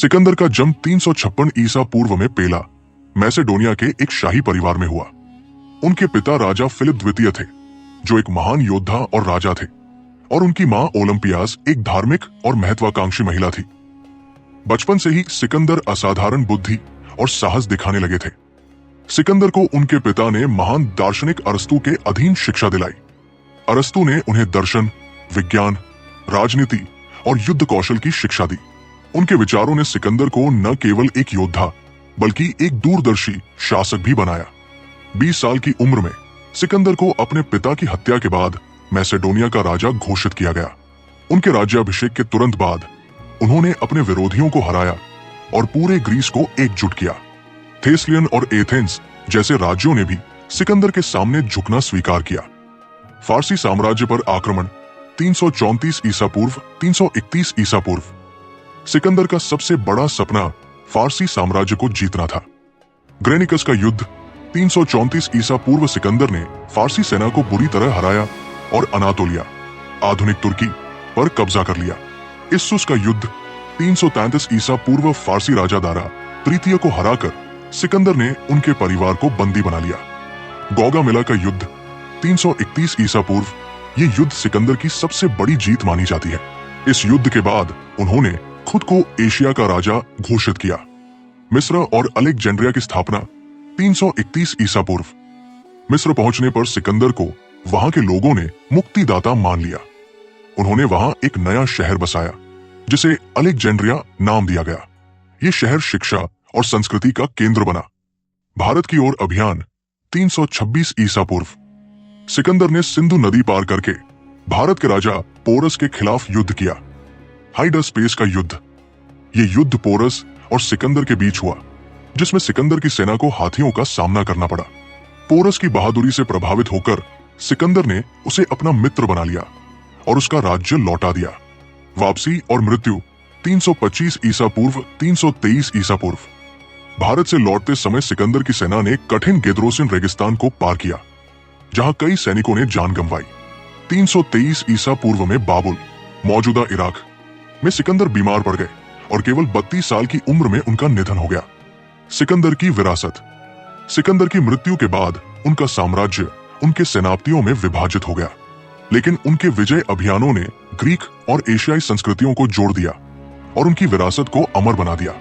सिकंदर का जन्म 356 ईसा पूर्व में पेला, मैसेडोनिया के एक शाही परिवार में हुआ। उनके पिता राजा फिलिप द्वितीय थे, जो एक महान योद्धा और राजा थे, और उनकी मां ओलंपियास एक धार्मिक और महत्वाकांक्षी महिला थी। बचपन से ही सिकंदर असाधारण बुद्धि और साहस दिखाने लगे थे। सिकंदर को उनके पिता ने महान दार्शनिक अरस्तु के अधीन शिक्षा दिलाई। अरस्तु ने उन्हें दर्शन, विज्ञान, राजनीति और युद्ध कौशल की शिक्षा दी। उनके विचारों ने सिकंदर को न केवल एक योद्धा बल्कि एक दूरदर्शी शासक भी बनाया। 20 साल की उम्र में सिकंदर को अपने पिता की हत्या के बाद मैसेडोनिया का राजा घोषित किया गया। उनके राज्याभिषेक के तुरंत बाद उन्होंने अपने विरोधियों को हराया और पूरे ग्रीस को एकजुट किया। थेस्लियन और एथेंस जैसे राज्यों ने भी सिकंदर के सामने झुकना स्वीकार किया। फारसी साम्राज्य पर आक्रमण 334 ईसा पूर्व 331 ईसा पूर्व। सिकंदर का सबसे बड़ा सपना फारसी साम्राज्य को जीतना था। ग्रेनिकस का युद्ध 334 ईसा पूर्व सिकंदर ने फारसी सेना को बुरी तरह हराया और अनातोलिया, आधुनिक तुर्की, पर कब्जा कर लिया। इस्सुस का युद्ध 333 ईसा पूर्व फारसी राजा दारा तृतीय को हराकर सिकंदर ने उनके परिवार को बंदी बना लिया। गौगामिला का युद्ध 331 ईसा पूर्व, ये युद्ध सिकंदर की सबसे बड़ी जीत मानी जाती है। इस युद्ध के बाद उन्होंने खुद को एशिया का राजा घोषित किया। मिस्र और अलेक्जेंड्रिया की स्थापना 331 ईसा पूर्व। मिस्र पहुंचने पर सिकंदर को वहां के लोगों ने मुक्तिदाता मान लिया। उन्होंने वहां एक नया शहर बसाया जिसे अलेक्जेंड्रिया नाम दिया गया। ये शहर शिक्षा और संस्कृति का केंद्र बना। भारत की ओर अभियान 326 ईसा पूर्व। सिकंदर ने सिंधु नदी पार करके भारत के राजा पोरस के खिलाफ युद्ध किया। हाइडास्पेस का युद्ध, ये युद्ध पोरस और सिकंदर के बीच हुआ, जिसमें सिकंदर की सेना को हाथियों का सामना करना पड़ा। पोरस की बहादुरी से प्रभावित होकर सिकंदर ने उसे अपना मित्र बना लिया और उसका राज्य लौटा दिया। वापसी और मृत्यु 325 ईसा पूर्व 323 ईसा पूर्व। भारत से लौटते समय सिकंदर की सेना ने कठिन गेद्रोसिन रेगिस्तान को पार किया, जहां कई सैनिकों ने जान गंवाई। 323 ईसा पूर्व में बाबुल, मौजूदा इराक में सिकंदर बीमार पड़ गए और केवल 32 साल की उम्र में उनका निधन हो गया। सिकंदर की विरासत। सिकंदर की मृत्यु के बाद उनका साम्राज्य उनके सेनापतियों में विभाजित हो गया, लेकिन उनके विजय अभियानों ने ग्रीक और एशियाई संस्कृतियों को जोड़ दिया और उनकी विरासत को अमर बना दिया।